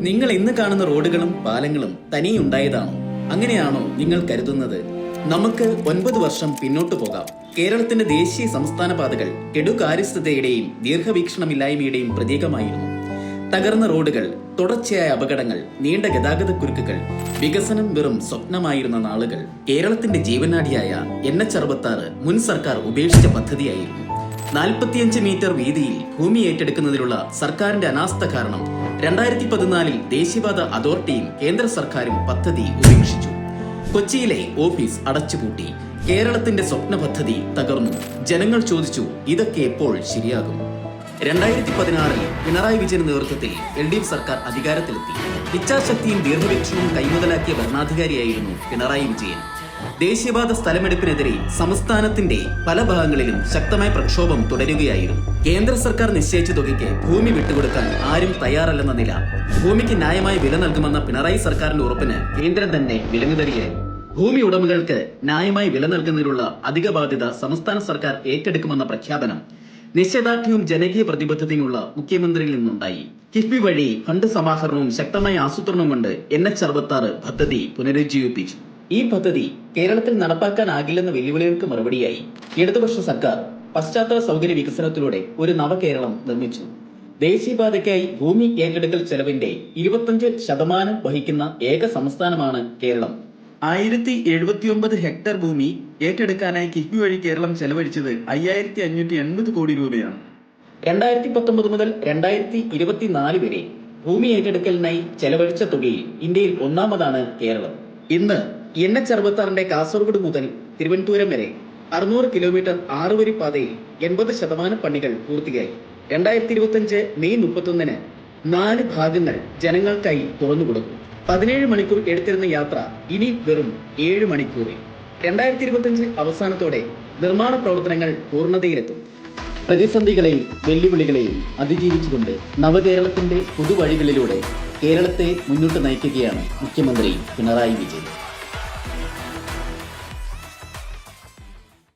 നിങ്ങൾ ഇന്ന് കാണുന്ന റോഡുകളും പാലങ്ങളും തനിയുണ്ടായതാണോ? അങ്ങനെയാണോ നിങ്ങൾ കരുതുന്നത്? നമുക്ക് 9 വർഷം പിന്നോട്ട് പോകാം. കേരളത്തിന്റെ ദേശീയ സംസ്ഥാന പാതകൾ കെടുകാര്യസ്ഥതയുടെയും ദീർഘവീക്ഷണമില്ലായ്മയുടെയും പ്രതീകമായിരുന്നു. തകർന്ന റോഡുകൾ, തുടർച്ചയായ അപകടങ്ങൾ, നീണ്ട ഗതാഗത കുരുക്കുകൾ, വികസനം വെറും സ്വപ്നമായിരുന്ന നാളുകൾ. കേരളത്തിന്റെ ജീവനാഡിയായ NH-66 മുൻ സർക്കാർ ഉപേക്ഷിച്ച പദ്ധതിയായിരുന്നു. 45 മീറ്റർ വീതിയിൽ ഭൂമി ഏറ്റെടുക്കുന്നതിലുള്ള സർക്കാരിന്റെ അനാസ്ഥ കാരണം 2014 ദേശീയപാത അതോറിറ്റിയും കേന്ദ്ര സർക്കാരും പദ്ധതി ഉപേക്ഷിച്ചു. കൊച്ചിയിലെ ഓഫീസ് അടച്ചുപൂട്ടി. കേരളത്തിന്റെ സ്വപ്ന പദ്ധതി തകർന്നു. ജനങ്ങൾ ചോദിച്ചു, ഇതൊക്കെ എപ്പോൾ ശരിയാകും? 2016 പിണറായി വിജയന്റെ നേതൃത്വത്തിൽ LDF സർക്കാർ അധികാരത്തിലെത്തി. ഇച്ഛാശക്തിയും ദീർഘവീക്ഷണവും കൈമുതലാക്കിയ ഭരണാധികാരിയായിരുന്നു പിണറായി വിജയൻ. ദേശീയപാത സ്ഥലമെടുപ്പിനെതിരെ സംസ്ഥാനത്തിന്റെ പല ഭാഗങ്ങളിലും ശക്തമായ പ്രക്ഷോഭം തുടരുകയായിരുന്നു. കേന്ദ്ര സർക്കാർ നിശ്ചയിച്ച തുകയ്ക്ക് ഭൂമി വിട്ടുകൊടുക്കാൻ ആരും തയ്യാറല്ലെന്ന നില. ഭൂമിക്ക് ന്യായമായ വില നൽകുമെന്ന പിണറായി സർക്കാരിന്റെ ഉറപ്പിന് കേന്ദ്രം തന്നെ വിലങ്ങുതടിയായി. ഭൂമി ഉടമകൾക്ക് ന്യായമായ വില നൽകുന്നതിനുള്ള അധിക ബാധ്യത സംസ്ഥാന സർക്കാർ ഏറ്റെടുക്കുമെന്ന പ്രഖ്യാപനം നിശ്ചയദാർഢ്യവും ജനകീയ പ്രതിബദ്ധതയുമുള്ള മുഖ്യമന്ത്രിയിൽ നിന്നുണ്ടായി. കിഫ്ബി വഴി ഫണ്ട് സമാഹരണവും ശക്തമായ ആസൂത്രണവും കൊണ്ട് NH-66 പദ്ധതി പുനരുജ്ജീവിപ്പിച്ചു. ഈ പദ്ധതി കേരളത്തിൽ നടപ്പാക്കാനാകില്ലെന്ന വെല്ലുവിളികൾക്ക് മറുപടിയായി ഇടതുപക്ഷ സർക്കാർ പശ്ചാത്തല സൗകര്യ വികസനത്തിലൂടെ ഒരു നവകേരളം നിർമ്മിച്ചു. ദേശീയപാതയ്ക്കായി ഭൂമി ഏറ്റെടുക്കൽ ചെലവിന്റെ 25% വഹിക്കുന്ന ഏക സംസ്ഥാനമാണ് കേരളം. 1079 ഹെക്ടർ ഭൂമി ഏറ്റെടുക്കാനായി കിഫ്ബി വഴി കേരളം ചെലവഴിച്ചത് 5580 കോടി രൂപയാണ്. 2019 മുതൽ 2024 വരെ ഭൂമി ഏറ്റെടുക്കലിനായി ചെലവഴിച്ച തുകയിൽ ഇന്ത്യയിൽ ഒന്നാമതാണ് കേരളം. ഇന്ന് NH-66 കാസർഗോഡ് മുതൽ തിരുവനന്തപുരം വരെ 600 കിലോമീറ്റർ 6 വരി പാതയിൽ 80% പണികൾ പൂർത്തിയായി. 2025 മെയ് 31 4 ഭാഗങ്ങൾ ജനങ്ങൾക്കായി തുറന്നുകൊടുക്കും. 17 മണിക്കൂർ എടുത്തിരുന്ന യാത്ര ഇനി വെറും 7 മണിക്കൂറിൽ. 2025 അവസാനത്തോടെ നിർമ്മാണ പ്രവർത്തനങ്ങൾ പൂർണ്ണതയിലെത്തും. പ്രതിസന്ധികളെയും വെല്ലുവിളികളെയും അതിജീവിച്ചുകൊണ്ട് നവകേരളത്തിന്റെ പുതുവഴികളിലൂടെ കേരളത്തെ മുന്നോട്ട് നയിക്കുകയാണ് മുഖ്യമന്ത്രി പിണറായി വിജയൻ.